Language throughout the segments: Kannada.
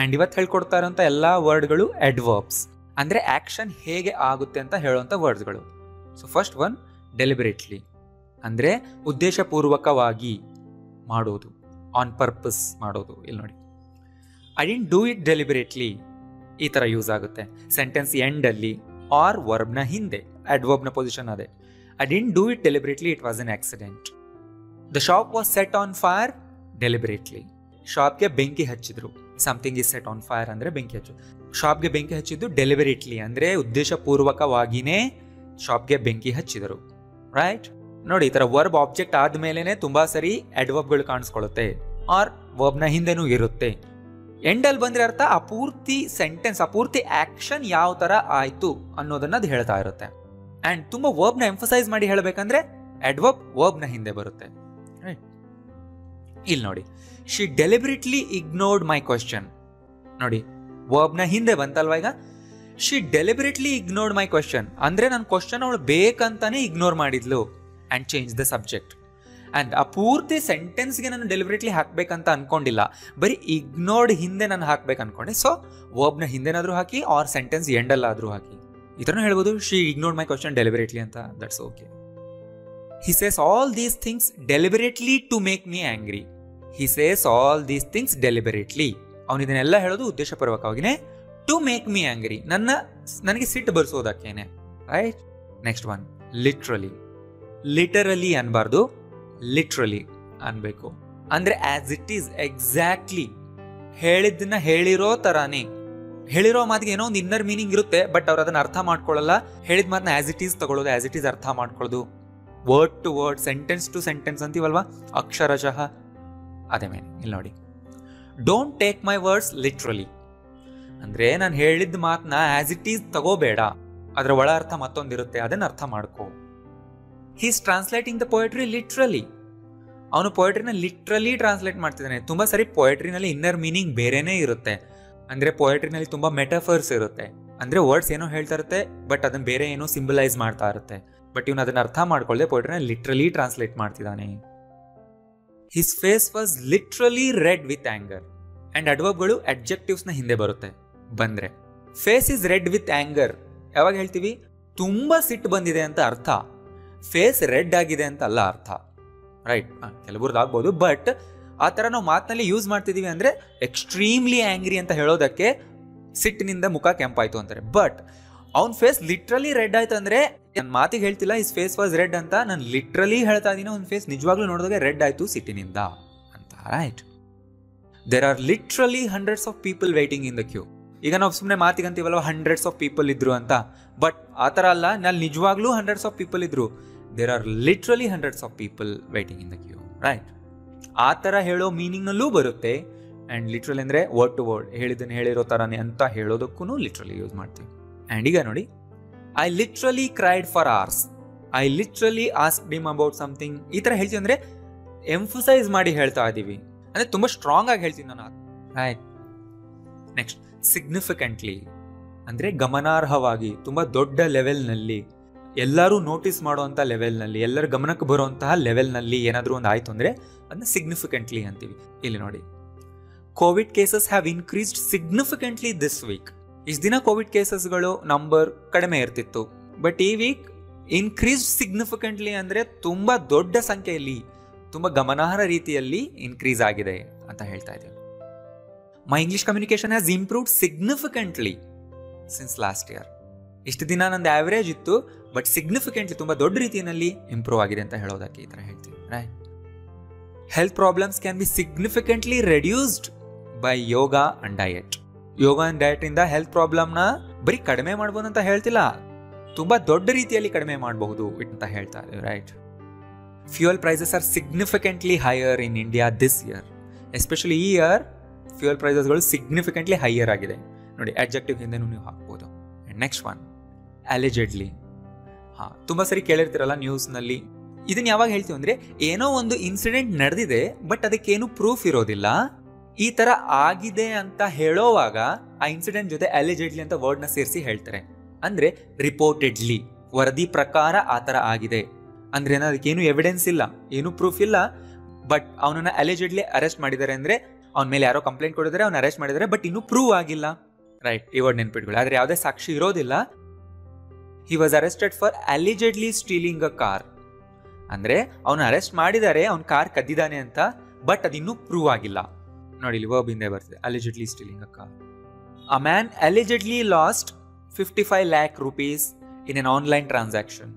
ಆ್ಯಂಡ್ ಇವತ್ತು ಹೇಳ್ಕೊಡ್ತಾ ಇರೋಂಥ ಎಲ್ಲ ವರ್ಡ್ಗಳು ಅಡ್ವರ್ಬ್ಸ್, ಅಂದರೆ ಆ್ಯಕ್ಷನ್ ಹೇಗೆ ಆಗುತ್ತೆ ಅಂತ ಹೇಳುವಂಥ ವರ್ಡ್ಸ್ಗಳು. ಸೊ ಫಸ್ಟ್ ಒನ್ ಡೆಲಿಬರೇಟ್ಲಿ, ಅಂದರೆ ಉದ್ದೇಶಪೂರ್ವಕವಾಗಿ ಮಾಡೋದು, ಆನ್ ಪರ್ಪಸ್ ಮಾಡೋದು. ಇಲ್ಲಿ ನೋಡಿ, I didn't do it deliberately, ಈ ಥರ ಯೂಸ್ ಆಗುತ್ತೆ ಸೆಂಟೆನ್ಸ್ ಎಂಡಲ್ಲಿ ಆರ್ ವರ್ಬ್ನ ಹಿಂದೆ. ಅಡ್ವರ್ಬ್ನ ಪೊಸಿಷನ್ ಅದೇ. I didn't do it deliberately, it was an accident. The shop was set on fire deliberately, ಶಾಪ್ಗೆ ಬೆಂಕಿ ಹಚ್ಚಿದ್ರು. Something is set on fire ಅಂದರೆ ಬೆಂಕಿ ಹಚ್ಚು. ಶಾಪ್ಗೆ ಬೆಂಕಿ ಹಚ್ಚಿದ್ದು ಡೆಲಿಬರೇಟ್ಲಿ, ಅಂದರೆ ಉದ್ದೇಶಪೂರ್ವಕವಾಗಿಯೇ ಶಾಪ್ಗೆ ಬೆಂಕಿ ಹಚ್ಚಿದರು. ರೈಟ್? ನೋಡಿ, ಈ ಥರ ವರ್ಬ್ ಆಬ್ಜೆಕ್ಟ್ ಆದಮೇಲೆ ತುಂಬ ಸರಿ ಅಡ್ವರ್ಬ್ಗಳು ಕಾಣಿಸ್ಕೊಳ್ಳುತ್ತೆ, ಆರ್ ವರ್ಬ್ನ ಹಿಂದೆನೂ ಇರುತ್ತೆ. ಎಂಡಲ್ಲಿ ಬಂದರೆ ಅರ್ಥ ಆ ಪೂರ್ತಿ ಸೆಂಟೆನ್ಸ್, ಆ ಪೂರ್ತಿ ಆ್ಯಕ್ಷನ್ ಯಾವ ಥರ ಆಯಿತು ಅನ್ನೋದನ್ನ ಅದು ಹೇಳ್ತಾ ಇರುತ್ತೆ. ಆ್ಯಂಡ್ ತುಂಬ ವರ್ಬ್ನ ಎಂಫಸೈಸ್ ಮಾಡಿ ಹೇಳಬೇಕಂದ್ರೆ ಅಡ್ವರ್ಬ್ ವರ್ಬ್ನ ಹಿಂದೆ ಬರುತ್ತೆ. ರೈಟ್? ಇಲ್ಲಿ ನೋಡಿ, she deliberately ignored my question. ನೋಡಿ, ವರ್ಬ್ನ ಹಿಂದೆ ಬಂತಲ್ವ ಈಗ. She deliberately ignored my question ಅಂದರೆ ನನ್ನ ಕ್ವಶನ್ ಅವಳು ಬೇಕಂತಾನೆ ಇಗ್ನೋರ್ ಮಾಡಿದ್ಲು. And change the subject. And ಆ ಪೂರ್ತಿ ಸೆಂಟೆನ್ಸ್ಗೆ ನಾನು ಡೆಲಿಬರೇಟ್ಲಿ ಹಾಕಬೇಕಂತ ಅನ್ಕೊಂಡಿಲ್ಲ, ಬರೀ ಇಗ್ನೋರ್ಡ್ ಹಿಂದೆ ನಾನು ಹಾಕ್ಬೇಕು ಅನ್ಕೊಂಡೆ. ಸೊ ವರ್ಬ್ನ ಹಿಂದೆನಾದರೂ ಹಾಕಿ ಆರ್ ಸೆಂಟೆನ್ಸ್ ಎಂಡಲ್ಲಾದರೂ ಹಾಕಿ. ಈ ಥರನೂ ಹೇಳ್ಬೋದು, she ignored my question deliberately ಅಂತ. That's okay. He says all these things deliberately to make me angry. He says all these things deliberately, ಅವನು ಇದನ್ನೆಲ್ಲ ಹೇಳೋದು ಉದ್ದೇಶಪೂರ್ವಕವಾಗಿನೇ. ಟು ಮೇಕ್ ಮೀ ಆಂಗ್ರಿ, ನನಗೆ ಸಿಟ್ಟು ಬರ್ಸೋದಕ್ಕೇನೆ. Right? Next one literally. Literally ಅನ್ಬಾರ್ದು, ಲಿಟ್ರಲಿ ಅನ್ಬೇಕು. ಅಂದ್ರೆ ಆಸ್ ಇಟ್ ಈಸ್, ಎಕ್ಸಾಕ್ಟ್ಲಿ ಹೇಳಿದ್ದನ್ನ ಹೇಳಿರೋ ತರಾನೇ. ಹೇಳಿರೋ ಮಾತಿಗೆ ಏನೋ ಒಂದು ಇನ್ನರ್ ಮೀನಿಂಗ್ ಇರುತ್ತೆ, ಬಟ್ ಅವ್ರು ಅದನ್ನ ಅರ್ಥ ಮಾಡ್ಕೊಳ್ಳಲ್ಲ. ಹೇಳಿದ ಮಾತನ್ನ ಆಸ್ ಇಟ್ ಈಸ್ ತಗೊಳ್ಳೋದು, ಆಸ್ ಇಟ್ ಈಸ್ ಅರ್ಥ ಮಾಡ್ಕೊಳ್ಳೋದು. Word to word, sentence to sentence ಅಂತೀವಲ್ವಾ, ಅಕ್ಷರಶಃ ಅದೇ ಮೇನ್. ಇಲ್ಲಿ ನೋಡಿ, don't take my words literally ಅಂದ್ರೆ ನಾನು ಹೇಳಿದ ಮಾತನ್ನ ಆಸ್ ಇಟ್ ಈಸ್ ತಗೋಬೇಡ, ಅದರ ಒಳ ಅರ್ಥ ಮತ್ತೊಂದಿರುತ್ತೆ, ಅದನ್ನ ಅರ್ಥ ಮಾಡ್ಕೋ. He is translating the poetry literally. ಅವನು ಪೊಯೆಟ್ರಿನ ಲಿಟ್ರಲಿ ಟ್ರಾನ್ಸ್ಲೇಟ್ ಮಾಡ್ತಿದ್ದಾನೆ. ತುಂಬ ಸರಿ ಪೊಯೆಟ್ರಿನಲ್ಲಿ ಇನ್ನರ್ ಮೀನಿಂಗ್ ಬೇರೆನೇ ಇರುತ್ತೆ. ಅಂದರೆ ಪೊಯೆಟ್ರಿನಲ್ಲಿ ತುಂಬ ಮೆಟಫರ್ಸ್ ಇರುತ್ತೆ. ಅಂದರೆ ವರ್ಡ್ಸ್ ಏನೋ ಹೇಳ್ತಾ ಇರುತ್ತೆ, ಬಟ್ ಅದನ್ನ ಬೇರೆ ಏನೋ ಸಿಂಬಲೈಸ್ ಮಾಡ್ತಾ ಇರುತ್ತೆ. ಬಟ್ ಇವನು ಅದನ್ನ ಅರ್ಥ ಮಾಡ್ಕೊಳ್ಳದೆ ಪೊಯೆಟ್ರಿನ ಲಿಟ್ರಲಿ ಟ್ರಾನ್ಸ್ಲೇಟ್ ಮಾಡ್ತಿದ್ದಾನೆ. His face was literally red with anger. And ಅಡ್ವರ್ಬ್ಗಳು ಅಡ್ಜೆಕ್ಟಿವ್ಸ್ನ ಹಿಂದೆ ಬರುತ್ತೆ. ಬಂದರೆ face is red with anger ಯಾವಾಗ ಹೇಳ್ತೀವಿ? ತುಂಬ ಸಿಟ್ಟು ಬಂದಿದೆ ಅಂತ ಅರ್ಥ. ಫೇಸ್ ರೆಡ್ ಆಗಿದೆ ಅಂತ ಅಲ್ಲ ಅರ್ಥ. ರೈಟ್? ಕೆಲವ್ರದ್ದು ಆಗ್ಬೋದು, ಬಟ್ ಆ ಥರ ನಾವು ಮಾತಿನಲ್ಲಿ ಯೂಸ್ ಮಾಡ್ತಿದ್ದೀವಿ ಅಂದರೆ ಎಕ್ಸ್ಟ್ರೀಮ್ಲಿ ಆ್ಯಂಗ್ರಿ ಅಂತ ಹೇಳೋದಕ್ಕೆ ಸಿಟ್ಟಿನಿಂದ ಮುಖ ಕೆಂಪಾಯ್ತು ಅಂತಾರೆ. ಬಟ್ ಅವ್ನ ಫೇಸ್ ಲಿಟ್ರಲಿ ರೆಡ್ ಆಯ್ತು ಅಂದರೆ ನನ್ನ ಮಾತಿಗೆ ಹೇಳ್ತಿಲ್ಲ ಇಸ್ ಫೇಸ್ ವಾಸ್ ರೆಡ್ ಅಂತ, ನಾನು ಲಿಟ್ರಲಿ ಹೇಳ್ತಾ ಇದ್ದೀನಿ ಅವ್ನ ಫೇಸ್ ನಿಜವಾಗ್ಲೂ ನೋಡಿದಾಗ ರೆಡ್ ಆಯಿತು ಸಿಟ್ಟಿನಿಂದ ಅಂತ. Right? There are literally hundreds of people waiting in the queue. ಈಗ ನಾವು ಸುಮ್ಮನೆ ಮಾತಿಗಂತೀವಲ್ವ ಹಂಡ್ರೆಡ್ಸ್ ಆಫ್ ಪೀಪಲ್ ಇದ್ರು ಅಂತ, ಬಟ್ ಆ ಥರ ಅಲ್ಲ, ನಲ್ಲಿ ನಿಜವಾಗ್ಲೂ ಹಂಡ್ರೆಡ್ಸ್ ಆಫ್ ಪೀಪಲ್ ಇದ್ರು. There are literally hundreds of people waiting in the queue. Right? ಆ ಥರ ಹೇಳೋ ಮೀನಿಂಗ್ನಲ್ಲೂ ಬರುತ್ತೆ. ಆ್ಯಂಡ್ ಲಿಟ್ರಲಿ ಅಂದರೆ ವರ್ಡ್ ಟು ವರ್ಡ್, ಹೇಳಿದ್ದನ್ನು ಹೇಳಿರೋ ಥರನೇ ಅಂತ ಹೇಳೋದಕ್ಕೂ ಲಿಟ್ರಲಿ ಯೂಸ್ ಮಾಡ್ತೀವಿ. ಆ್ಯಂಡ್ ಈಗ ನೋಡಿ, I literally cried for hours. I literally asked him about something. ಈ ಥರ ಹೇಳ್ತೀವಿ ಅಂದರೆ ಎಂಫಸೈಸ್ ಮಾಡಿ ಹೇಳ್ತಾ ಇದ್ದೀವಿ, ಅಂದರೆ ತುಂಬ ಸ್ಟ್ರಾಂಗ್ ಆಗಿ ಹೇಳ್ತೀನಿ ನಾನು. ರೈಟ್? ನೆಕ್ಸ್ಟ್ ಸಿಗ್ನಿಫಿಕೆಂಟ್ಲಿ ಅಂದರೆ ಗಮನಾರ್ಹವಾಗಿ, ತುಂಬ ದೊಡ್ಡ ಲೆವೆಲ್ನಲ್ಲಿ, ಎಲ್ಲರೂ ನೋಟಿಸ್ ಮಾಡುವಂಥ ಲೆವೆಲ್ನಲ್ಲಿ, ಎಲ್ಲರ ಗಮನಕ್ಕೆ ಬರುವಂತಹ ಲೆವೆಲ್ನಲ್ಲಿ ಏನಾದರೂ ಒಂದು ಆಯಿತು ಅಂದರೆ ಅದನ್ನ ಸಿಗ್ನಿಫಿಕೆಂಟ್ಲಿ ಅಂತೀವಿ. ಇಲ್ಲಿ ನೋಡಿ, Covid cases have increased significantly this week. ಇಷ್ಟು ದಿನ ಕೋವಿಡ್ ಕೇಸಸ್ಗಳು ನಂಬರ್ ಕಡಿಮೆ ಇರ್ತಿತ್ತು, ಬಟ್ ಈ ವೀಕ್ ಇನ್ಕ್ರೀಸ್ಡ್ ಸಿಗ್ನಿಫಿಕೆಂಟ್ಲಿ ಅಂದರೆ ತುಂಬ ದೊಡ್ಡ ಸಂಖ್ಯೆಯಲ್ಲಿ, ತುಂಬ ಗಮನಾರ್ಹ ರೀತಿಯಲ್ಲಿ ಇನ್ಕ್ರೀಸ್ ಆಗಿದೆ ಅಂತ ಹೇಳ್ತಾ ಇದ್ದೀವಿ. My English communication has improved significantly since last year. ಇಷ್ಟು ದಿನ ನಂದು ಆವ್ರೇಜ್ ಇತ್ತು, ಬಟ್ ಸಿಗ್ನಿಫಿಕೆಂಟ್ಲಿ ತುಂಬ ದೊಡ್ಡ ರೀತಿಯಲ್ಲಿ ಇಂಪ್ರೂವ್ ಆಗಿದೆ ಅಂತ ಹೇಳೋದಕ್ಕೆ ಈ ಥರ ಹೇಳ್ತೀವಿ. Right? Health problems can be significantly reduced by yoga and diet. Yoga and diet ಇಂದ ಹೆಲ್ತ್ ಪ್ರಾಬ್ಲಮ್ನ ಬರೀ ಕಡಿಮೆ ಮಾಡ್ಬೋದು ಅಂತ ಹೇಳ್ತಿಲ್ಲ, ತುಂಬ ದೊಡ್ಡ ರೀತಿಯಲ್ಲಿ ಕಡಿಮೆ ಮಾಡಬಹುದು ಅಂತ ಹೇಳ್ತಾ ಇದ್ದೀವಿ. Right? Fuel prices are significantly higher in India this year. Especially ಈ ಇಯರ್ ಫ್ಯೂಯಲ್ ಪ್ರೈಸಸ್ಗಳು ಸಿಗ್ನಿಫಿಕೆಂಟ್ಲಿ ಹೈಯರ್ ಆಗಿದೆ. ನೋಡಿ, ಅಡ್ಜೆಕ್ಟಿವ್ ಹಿಂದೆನೂ ನೀವು ಹಾಕ್ಬೋದು. Next one allegedly. ತುಂಬ ಸರಿ ಕೇಳಿರ್ತೀರಲ್ಲ ನ್ಯೂಸ್ನಲ್ಲಿ. ಇದನ್ನ ಯಾವಾಗ ಹೇಳ್ತೀವಿ ಅಂದರೆ, ಏನೋ ಒಂದು ಇನ್ಸಿಡೆಂಟ್ ನಡೆದಿದೆ, ಬಟ್ ಅದಕ್ಕೇನು ಪ್ರೂಫ್ ಇರೋದಿಲ್ಲ, ಈ ಥರ ಆಗಿದೆ ಅಂತ ಹೇಳೋವಾಗ ಆ ಇನ್ಸಿಡೆಂಟ್ ಜೊತೆ ಅಲಿಜೆಡ್ಲಿ ಅಂತ ವರ್ಡ್ನ ಸೇರಿಸಿ ಹೇಳ್ತಾರೆ. ಅಂದರೆ ರಿಪೋರ್ಟೆಡ್ಲಿ, ವರದಿ ಪ್ರಕಾರ ಆ ಥರ ಆಗಿದೆ ಅಂದ್ರೆ ಅದಕ್ಕೇನು ಎವಿಡೆನ್ಸ್ ಇಲ್ಲ, ಏನು ಪ್ರೂಫ್ ಇಲ್ಲ, ಬಟ್ ಅವನನ್ನ ಅಲಿಜೆಡ್ಲಿ ಅರೆಸ್ಟ್ ಮಾಡಿದ್ದಾರೆ ಅಂದರೆ ಅವ್ನ ಮೇಲೆ ಯಾರೋ ಕಂಪ್ಲೇಂಟ್ ಕೊಡಿದ್ರೆ ಅವ್ನ ಅರೆಸ್ಟ್ ಮಾಡಿದರೆ, ಬಟ್ ಇನ್ನೂ ಪ್ರೂವ್ ಆಗಿಲ್ಲ. ರೈಟ್, ಈ ವರ್ಡ್ ನೆನ್ಪಿಟ್ಕೊಳ್ಳಿ. ಆದರೆ ಯಾವುದೇ ಸಾಕ್ಷಿ ಇರೋದಿಲ್ಲ. He was arrested for allegedly stealing a car. ಅಂದರೆ ಅವನು ಅರೆಸ್ಟ್ ಮಾಡಿದ್ದಾರೆ, ಅವ್ನ ಕಾರ್ ಕದ್ದಿದ್ದಾನೆ ಅಂತ, ಬಟ್ ಅದಿನ್ನೂ ಪ್ರೂವ್ ಆಗಿಲ್ಲ. ನೋಡಿ, ಇಲ್ಲಿ ವರ್ಬ್ ಹಿಂದೆ ಬರ್ತದೆ, allegedly stealing a car. A man allegedly lost 55 lakh rupees in an online transaction.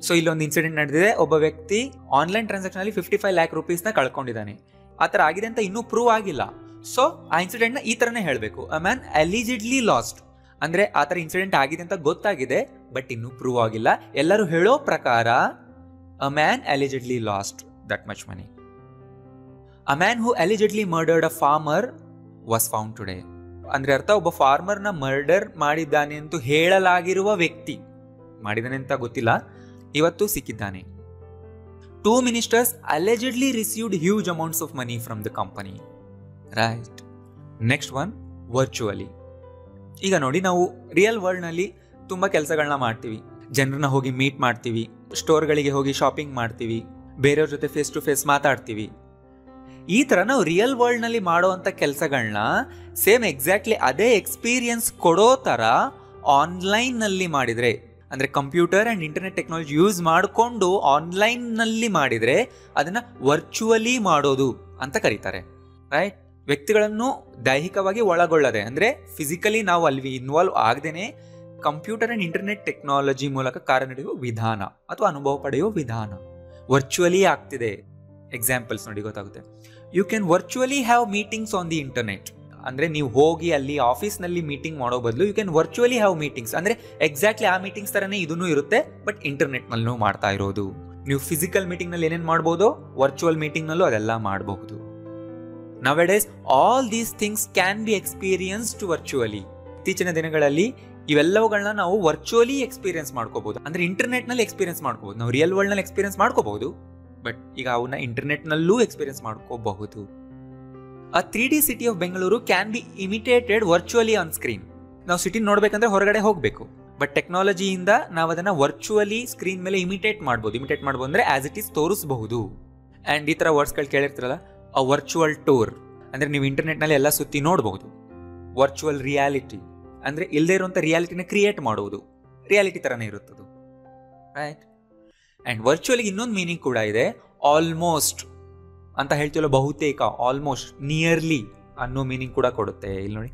So ಇಲ್ಲೊಂದು ಇನ್ಸಿಡೆಂಟ್ ನಡೆದಿದೆ. ಒಬ್ಬ ವ್ಯಕ್ತಿ ಆನ್ಲೈನ್ ಟ್ರಾನ್ಸಾಕ್ಷನ್ ಅಲ್ಲಿ 55 lakh rupees ಕಳ್ಕೊಂಡಿದ್ದಾನೆ. ಆ ಥರ ಆಗಿದೆ ಅಂತ ಇನ್ನೂ ಪ್ರೂವ್ ಆಗಿಲ್ಲ. ಸೊ ಆ ಇನ್ಸಿಡೆಂಟ್ನ ಈ ಥರನೇ ಹೇಳಬೇಕು, ಅ ಮ್ಯಾನ್ ಅಲಿಜೆಡ್ಲಿ ಲಾಸ್ಟ್. ಅಂದರೆ ಆ ಥರ ಇನ್ಸಿಡೆಂಟ್ ಆಗಿದೆ ಅಂತ ಗೊತ್ತಾಗಿದೆ, ಬಟ್ ಇನ್ನೂ ಪ್ರೂವ್ ಆಗಿಲ್ಲ. ಎಲ್ಲರೂ ಹೇಳೋ ಪ್ರಕಾರ a man allegedly lost that much money. A man who allegedly murdered a farmer was found today. ಅಂದ್ರೆ ಅರ್ಥ, ಒಬ್ಬ ಫಾರ್ಮರ್ನ ಮರ್ಡರ್ ಮಾಡಿದ್ದಾನೆ ಅಂತ ಹೇಳಲಾಗಿರುವ ವ್ಯಕ್ತಿ, ಮಾಡಿದ್ದಾನೆ ಅಂತ ಗೊತ್ತಿಲ್ಲ, ಇವತ್ತು ಸಿಕ್ಕಿದ್ದಾನೆ. 2 ministers allegedly received huge amounts of money from the company. Right. Next one, virtually. ಈಗ ನೋಡಿ, ನಾವು ರಿಯಲ್ ವರ್ಲ್ಡ್ನಲ್ಲಿ ತುಂಬ ಕೆಲಸಗಳನ್ನ ಮಾಡ್ತೀವಿ. ಜನರನ್ನ ಹೋಗಿ ಮೀಟ್ ಮಾಡ್ತೀವಿ, ಸ್ಟೋರ್ಗಳಿಗೆ ಹೋಗಿ ಶಾಪಿಂಗ್ ಮಾಡ್ತೀವಿ, ಬೇರೆಯವ್ರ ಜೊತೆ ಫೇಸ್ ಟು ಫೇಸ್ ಮಾತಾಡ್ತೀವಿ. ಈ ಥರ ನಾವು ರಿಯಲ್ ವರ್ಲ್ಡ್ನಲ್ಲಿ ಮಾಡೋವಂಥ ಕೆಲಸಗಳನ್ನ ಸೇಮ್ ಎಕ್ಸಾಕ್ಟ್ಲಿ ಅದೇ ಎಕ್ಸ್ಪೀರಿಯನ್ಸ್ ಕೊಡೋ ಥರ ಆನ್ಲೈನ್ನಲ್ಲಿ ಮಾಡಿದರೆ, ಅಂದರೆ computer and internet technology use ಮಾಡಿಕೊಂಡು ಆನ್ಲೈನ್ನಲ್ಲಿ ಮಾಡಿದರೆ ಅದನ್ನು ವರ್ಚುವಲಿ ಮಾಡೋದು ಅಂತ ಕರೀತಾರೆ. ರೈಟ್. ವ್ಯಕ್ತಿಗಳನ್ನು ದೈಹಿಕವಾಗಿ ಒಳಗೊಳ್ಳದೆ, ಅಂದರೆ ಫಿಸಿಕಲಿ ನಾವು ಅಲ್ಲಿ ಇನ್ವಾಲ್ವ್ ಆಗದೇನೆ ಕಂಪ್ಯೂಟರ್ ಆ್ಯಂಡ್ ಇಂಟರ್ನೆಟ್ ಟೆಕ್ನಾಲಜಿ ಮೂಲಕ ಕಾರ್ಯನಿರ್ವಹಿಸುವ ವಿಧಾನ ಅಥವಾ ಅನುಭವ ಪಡೆಯುವ ವಿಧಾನ ವರ್ಚುವಲಿ ಆಗ್ತಿದೆ. ಎಕ್ಸಾಂಪಲ್ಸ್ ನೋಡಿ ಗೊತ್ತಾಗುತ್ತೆ. You can virtually have meetings on the internet. ಅಂದರೆ ನೀವು ಹೋಗಿ ಅಲ್ಲಿ ಆಫೀಸ್ನಲ್ಲಿ ಮೀಟಿಂಗ್ ಮಾಡೋ ಬದಲು you can virtually have meetings. ಅಂದರೆ ಎಕ್ಸಾಕ್ಟ್ಲಿ ಆ ಮೀಟಿಂಗ್ಸ್ ಥರನೇ ಇದೂ ಇರುತ್ತೆ, ಬಟ್ ಇಂಟರ್ನೆಟ್ನಲ್ಲೂ ಮಾಡ್ತಾ ಇರೋದು. ನೀವು ಫಿಸಿಕಲ್ ಮೀಟಿಂಗ್ನಲ್ಲಿ ಏನೇನು ಮಾಡ್ಬೋದು, ವರ್ಚುವಲ್ ಮೀಟಿಂಗ್ನಲ್ಲೂ ಅದೆಲ್ಲ ಮಾಡಬಹುದು. Nowadays all these things can be experienced virtually. ಇತ್ತೀಚಿನ ದಿನಗಳಲ್ಲಿ ಇವೆಲ್ಲವುಗಳನ್ನ ನಾವು ವರ್ಚುವಲಿ ಎಕ್ಸ್ಪೀರಿಯನ್ಸ್ ಮಾಡ್ಕೋಬಹುದು. ಅಂದ್ರೆ ಇಂಟರ್ನೆಟ್ ನಲ್ಲಿ ಎಕ್ಸ್ಪೀರಿಯನ್ಸ್ ಮಾಡ್ಕೋಬಹುದು. ನಾವು ರಿಯಲ್ ವರ್ಲ್ಡ್ ನಲ್ಲಿ ಎಕ್ಸ್ಪೀರಿಯನ್ಸ್ ಮಾಡ್ಕೋಬಹುದು, ಬಟ್ ಈಗ ಅವನ್ನ ಇಂಟರ್ನೆಟ್ ನಲ್ಲೂ ಎಕ್ಸ್ಪೀರಿಯನ್ಸ್ ಮಾಡ್ಕೋಬಹುದು. A 3D city of Bengaluru can be imitated virtually on screen. ನಾವು ಸಿಟಿ ನೋಡ್ಬೇಕಂದ್ರೆ ಹೊರಗಡೆ ಹೋಗಬೇಕು, ಬಟ್ ಟೆಕ್ನಾಲಜಿಯಿಂದ ನಾವು ಅದನ್ನ ವರ್ಚುವಲಿ ಸ್ಕ್ರೀನ್ ಮೇಲೆ ಇಮಿಟೇಟ್ ಮಾಡ್ಬೋದು ಅಂದ್ರೆ ಆಸ್ ಇಟ್ ಈಸ್ ತೋರಿಸಬಹುದು. ಅಂಡ್ ಈ ತರ ವರ್ಡ್ಸ್ಗಳು ಕೇಳಿರ್ತಿರಲ್ಲ, ಅ ವರ್ಚುವಲ್ ಟೂರ್ ಅಂದ್ರೆ ನೀವು ಇಂಟರ್ನೆಟ್ ನಲ್ಲಿ ಎಲ್ಲ ಸುತ್ತಿ ನೋಡಬಹುದು. ವರ್ಚುವಲ್ ರಿಯಾಲಿಟಿ ಅಂದ್ರೆ ಇಲ್ಲದೆ ಇರುವಂತ ರಿಯಾಲಿಟಿನ ಕ್ರಿಯೇಟ್ ಮಾಡುವುದು, ರಿಯಾಲಿಟಿ ತರನೇ ಇರುತ್ತದು. ರೈಟ್. ಅಂಡ್ ವರ್ಚುವಲ್ ಇನ್ನೊಂದು ಮೀನಿಂಗ್ ಕೂಡ ಇದೆ, ಆಲ್ಮೋಸ್ಟ್ ಅಂತ ಹೇಳ್ತೀವಲ್ಲ, ಬಹುತೇಕ, ಆಲ್ಮೋಸ್ಟ್, ನಿಯರ್ಲಿ ಅನ್ನೋ ಮೀನಿಂಗ್ ಕೂಡ ಕೊಡುತ್ತೆ. ಇಲ್ಲಿ ನೋಡಿ,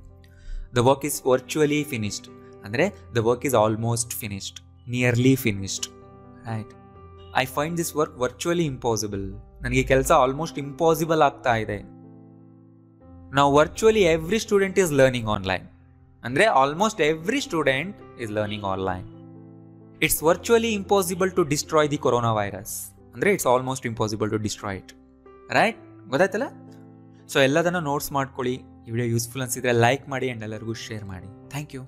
the work is virtually finished ಅಂದ್ರೆ the work is almost finished, nearly finished. Right. I find this work virtually impossible. ನನಗೆ ಕೆಲಸ ಆಲ್ಮೋಸ್ಟ್ ಇಂಪಾಸಿಬಲ್ ಆಗ್ತಾ ಇದೆ. ನಾವು virtually every student is learning online ಅಂದ್ರೆ almost every student is learning online. It's virtually impossible to destroy the corona virus ಅಂದ್ರೆ it's almost impossible to destroy it. Right, ಗೊತ್ತಾಯ್ತಲ್ಲ? ಸೊ ಎಲ್ಲದನ್ನ ನೋಟ್ಸ್ ಮಾಡ್ಕೊಳ್ಳಿ. ಈ ವಿಡಿಯೋ ಯೂಸ್ಫುಲ್ ಅನ್ಸಿದ್ರೆ ಲೈಕ್ ಮಾಡಿ ಅಂಡ್ ಎಲ್ಲರಿಗೂ ಶೇರ್ ಮಾಡಿ. Thank you.